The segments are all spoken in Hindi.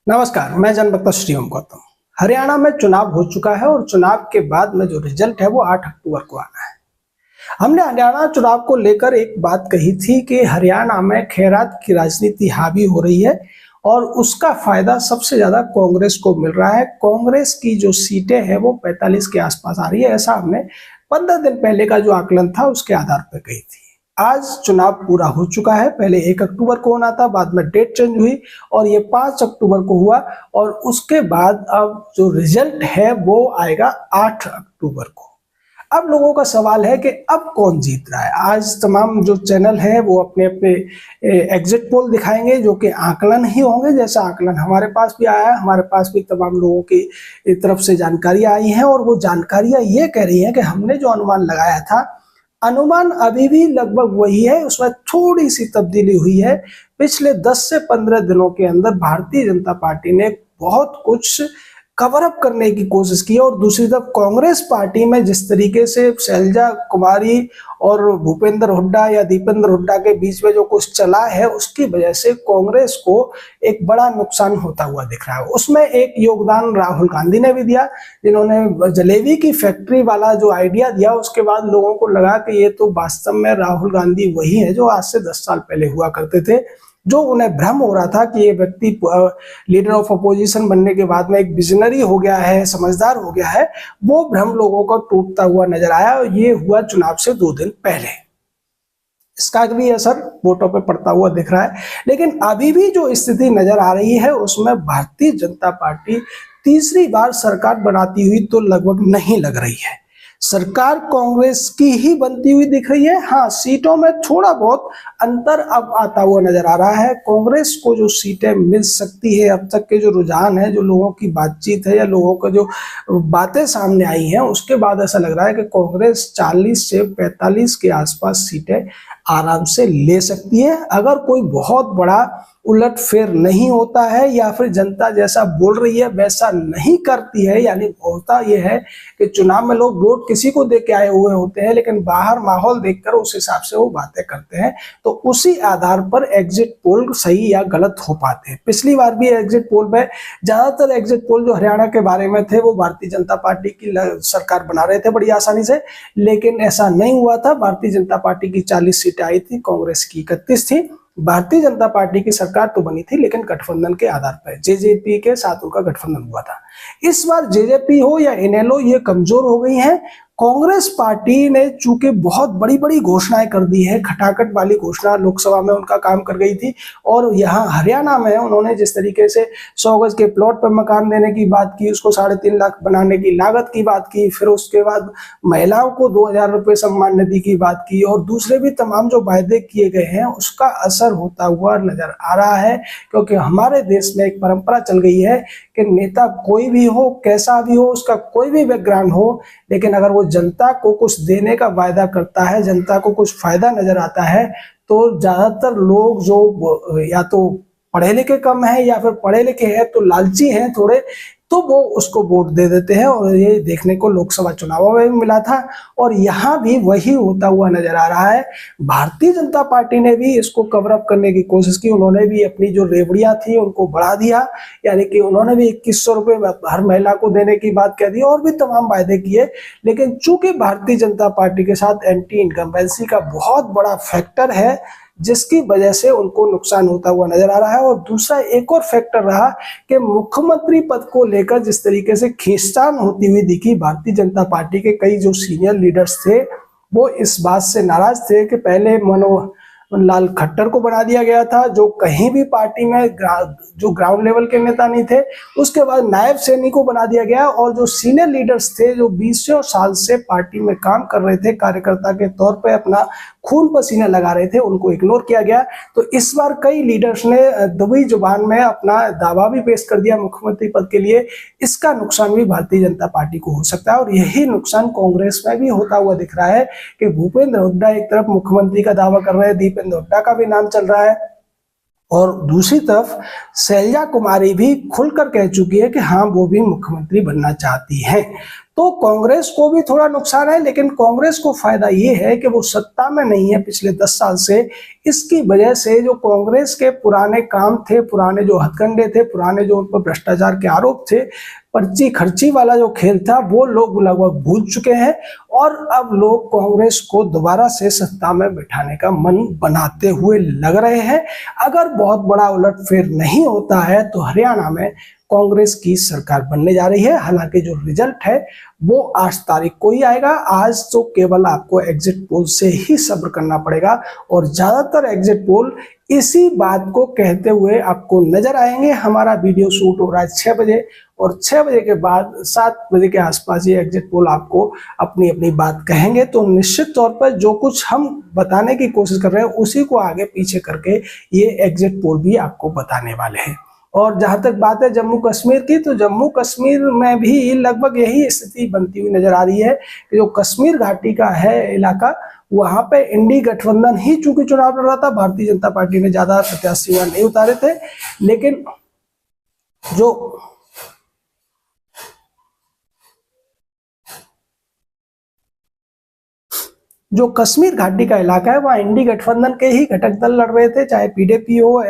नमस्कार, मैं जनभक्त श्रीओम गौतम। हरियाणा में चुनाव हो चुका है और चुनाव के बाद में जो रिजल्ट है वो 8 अक्टूबर को आना है। हमने हरियाणा चुनाव को लेकर एक बात कही थी कि हरियाणा में खैरात की राजनीति हावी हो रही है और उसका फायदा सबसे ज्यादा कांग्रेस को मिल रहा है। कांग्रेस की जो सीटें हैं वो 45 के आसपास आ रही है, ऐसा हमने 15 दिन पहले का जो आकलन था उसके आधार पर कही थी। आज चुनाव पूरा हो चुका है। पहले 1 अक्टूबर को होना था, बाद में डेट चेंज हुई और ये 5 अक्टूबर को हुआ और उसके बाद अब जो रिजल्ट है वो आएगा 8 अक्टूबर को। अब लोगों का सवाल है कि अब कौन जीत रहा है। आज तमाम जो चैनल है वो अपने अपने एग्जिट पोल दिखाएंगे जो कि आकलन ही होंगे, जैसा आकलन हमारे पास भी आया है। हमारे पास भी तमाम लोगों की तरफ से जानकारियां आई हैं और वो जानकारियां ये कह रही हैं कि हमने जो अनुमान लगाया था, अनुमान अभी भी लगभग वही है, उसमें थोड़ी सी तब्दीली हुई है। पिछले 10 से 15 दिनों के अंदर भारतीय जनता पार्टी ने बहुत कुछ कवर अप करने की कोशिश की और दूसरी तरफ कांग्रेस पार्टी में जिस तरीके से शैलजा कुमारी और भूपेंद्र हुड्डा या दीपेंद्र हुड्डा के बीच में जो कुछ चला है उसकी वजह से कांग्रेस को एक बड़ा नुकसान होता हुआ दिख रहा है। उसमें एक योगदान राहुल गांधी ने भी दिया, जिन्होंने जलेबी की फैक्ट्री वाला जो आइडिया दिया उसके बाद लोगों को लगा कि ये तो वास्तव में राहुल गांधी वही है जो आज से 10 साल पहले हुआ करते थे। जो उन्हें भ्रम हो रहा था कि ये व्यक्ति लीडर ऑफ अपोजिशन बनने के बाद में एक विजनरी हो गया है, समझदार हो गया है, वो भ्रम लोगों को टूटता हुआ नजर आया और ये हुआ चुनाव से 2 दिन पहले। इसका भी असर वोटों पे पड़ता हुआ दिख रहा है। लेकिन अभी भी जो स्थिति नजर आ रही है उसमें भारतीय जनता पार्टी तीसरी बार सरकार बनाती हुई तो लगभग नहीं लग रही है। सरकार कांग्रेस की ही बनती हुई दिख रही है। हाँ, सीटों में थोड़ा बहुत अंतर अब आता हुआ नजर आ रहा है। कांग्रेस को जो सीटें मिल सकती है, अब तक के जो रुझान है, जो लोगों की बातचीत है या लोगों का जो बातें सामने आई हैं उसके बाद ऐसा लग रहा है कि कांग्रेस 40 से 45 के आसपास सीटें आराम से ले सकती है, अगर कोई बहुत बड़ा उलटफेर नहीं होता है या फिर जनता जैसा बोल रही है वैसा नहीं करती है। यानी होता यह है कि चुनाव में लोग वोट किसी को दे के आए हुए होते हैं लेकिन बाहर माहौल देखकर उस हिसाब से वो बातें करते हैं, तो उसी आधार पर एग्जिट पोल सही या गलत हो पाते हैं। पिछली बार भी एग्जिट पोल में ज्यादातर एग्जिट पोल जो हरियाणा के बारे में थे वो भारतीय जनता पार्टी की सरकार बना रहे थे बड़ी आसानी से, लेकिन ऐसा नहीं हुआ था। भारतीय जनता पार्टी की 40 सीटें आई थी, कांग्रेस की 31 थी। भारतीय जनता पार्टी की सरकार तो बनी थी लेकिन गठबंधन के आधार पर, जेजेपी के साथ उनका गठबंधन हुआ था। इस बार जेजेपी हो या इनेलो ये कमजोर हो गई हैं। कांग्रेस पार्टी ने चूंकि बहुत बड़ी बड़ी घोषणाएं कर दी है, खटाखट वाली घोषणा लोकसभा में उनका काम कर गई थी और यहाँ हरियाणा में उन्होंने जिस तरीके से 100 गज के प्लॉट पर मकान देने की बात की, उसको 3.5 लाख बनाने की लागत की बात की, फिर उसके बाद महिलाओं को 2000 रुपये सम्मान निधि की बात की और दूसरे भी तमाम जो वायदे किए गए हैं उसका असर होता हुआ नजर आ रहा है। क्योंकि हमारे देश में एक परंपरा चल गई है कि नेता कोई भी हो, कैसा भी हो, उसका कोई भी बैकग्राउंड हो, लेकिन अगर वो जनता को कुछ देने का वायदा करता है, जनता को कुछ फायदा नजर आता है, तो ज्यादातर लोग जो या तो पढ़े लिखे कम है या फिर पढ़े लिखे हैं तो लालची हैं थोड़े, तो वो उसको वोट दे देते हैं और ये देखने को लोकसभा चुनावों में भी मिला था और यहाँ भी वही होता हुआ नजर आ रहा है। भारतीय जनता पार्टी ने भी इसको कवर अप करने की कोशिश की, उन्होंने भी अपनी जो रेवड़ियां थी उनको बढ़ा दिया, यानी कि उन्होंने भी 2100 रुपये हर महिला को देने की बात कह दी और भी तमाम वायदे किए। लेकिन चूंकि भारतीय जनता पार्टी के साथ एंटी इनकम्बेंसी का बहुत बड़ा फैक्टर है जिसकी वजह से उनको नुकसान होता हुआ नजर आ रहा है। और दूसरा एक और फैक्टर रहा कि मुख्यमंत्री पद को लेकर जिस तरीके से खींचतान होती हुई दिखी, भारतीय जनता पार्टी के कई जो सीनियर लीडर्स थे वो इस बात से नाराज थे कि पहले मनोहर लाल खट्टर को बना दिया गया था जो कहीं भी पार्टी में जो ग्राउंड लेवल के नेता नहीं थे, उसके बाद नायब सैनी को बना दिया गया और जो सीनियर लीडर्स थे जो 20 साल से पार्टी में काम कर रहे थे, कार्यकर्ता के तौर पे अपना खून पसीना लगा रहे थे, उनको इग्नोर किया गया। तो इस बार कई लीडर्स ने दबी जुबान में अपना दावा भी पेश कर दिया मुख्यमंत्री पद के लिए। इसका नुकसान भी भारतीय जनता पार्टी को हो सकता है और यही नुकसान कांग्रेस में भी होता हुआ दिख रहा है कि भूपेंद्र हुड्डा एक तरफ मुख्यमंत्री का दावा कर रहे हैं, दीपेंद्र हुड्डा का भी नाम चल रहा है और दूसरी तरफ शैलजा कुमारी भी खुलकर कह चुकी है कि हाँ वो भी मुख्यमंत्री बनना चाहती हैं। तो कांग्रेस को भी थोड़ा नुकसान है, लेकिन कांग्रेस को फायदा ये है कि वो सत्ता में नहीं है पिछले 10 साल से। इसकी वजह से जो कांग्रेस के पुराने काम थे, पुराने जो हथकंडे थे, पुराने जो उन पर भ्रष्टाचार के आरोप थे, पर्ची खर्ची वाला जो खेल था, वो लोग लगभग भूल चुके हैं और अब लोग कांग्रेस को दोबारा से सत्ता में बिठाने का मन बनाते हुए लग रहे हैं। अगर बहुत बड़ा उलटफेर नहीं होता है तो हरियाणा में कांग्रेस की सरकार बनने जा रही है। हालांकि जो रिजल्ट है वो 8 तारीख को ही आएगा। आज तो केवल आपको एग्जिट पोल से ही सब्र करना पड़ेगा और ज्यादातर एग्जिट पोल इसी बात को कहते हुए आपको नजर आएंगे। हमारा वीडियो शूट हो रहा है 6 बजे और 6 बजे के बाद 7 बजे के आसपास ये एग्जिट पोल आपको अपनी अपनी बात कहेंगे। तो निश्चित तौर पर जो कुछ हम बताने की कोशिश कर रहे हैं उसी को आगे पीछे करके ये एग्जिट पोल भी आपको बताने वाले हैं। और जहां तक बात है जम्मू कश्मीर की, तो जम्मू कश्मीर में भी लगभग यही स्थिति बनती हुई नजर आ रही है कि जो कश्मीर घाटी का है इलाका, वहां पे इंडी गठबंधन ही चूंकि चुनाव लड़ रहा था, भारतीय जनता पार्टी ने ज्यादा प्रत्याशी नहीं उतारे थे, लेकिन जो कश्मीर घाटी का इलाका है वहाँ इंडी गठबंधन के ही घटक दल लड़ रहे थे, चाहे पीडीपी हो,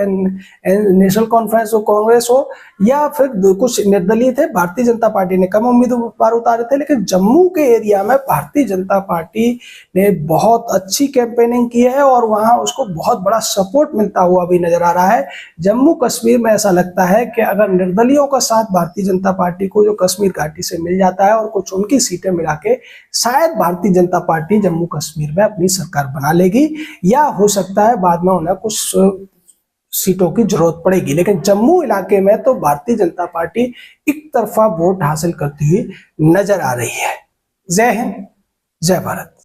नेशनल कॉन्फ्रेंस हो, कांग्रेस हो, या फिर कुछ निर्दलीय थे। भारतीय जनता पार्टी ने कम उम्मीदवार उतारे थे, लेकिन जम्मू के एरिया में भारतीय जनता पार्टी ने बहुत अच्छी कैंपेनिंग की है और वहां उसको बहुत बड़ा सपोर्ट मिलता हुआ भी नजर आ रहा है। जम्मू कश्मीर में ऐसा लगता है कि अगर निर्दलियों का साथ भारतीय जनता पार्टी को जो कश्मीर घाटी से मिल जाता है और कुछ उनकी सीटें मिला के शायद भारतीय जनता पार्टी जम्मू कश्मीर में अपनी सरकार बना लेगी, या हो सकता है बाद में उन्हें कुछ सीटों की जरूरत पड़ेगी। लेकिन जम्मू इलाके में तो भारतीय जनता पार्टी एक तरफा वोट हासिल करती हुई नजर आ रही है। जय हिंद, जय भारत।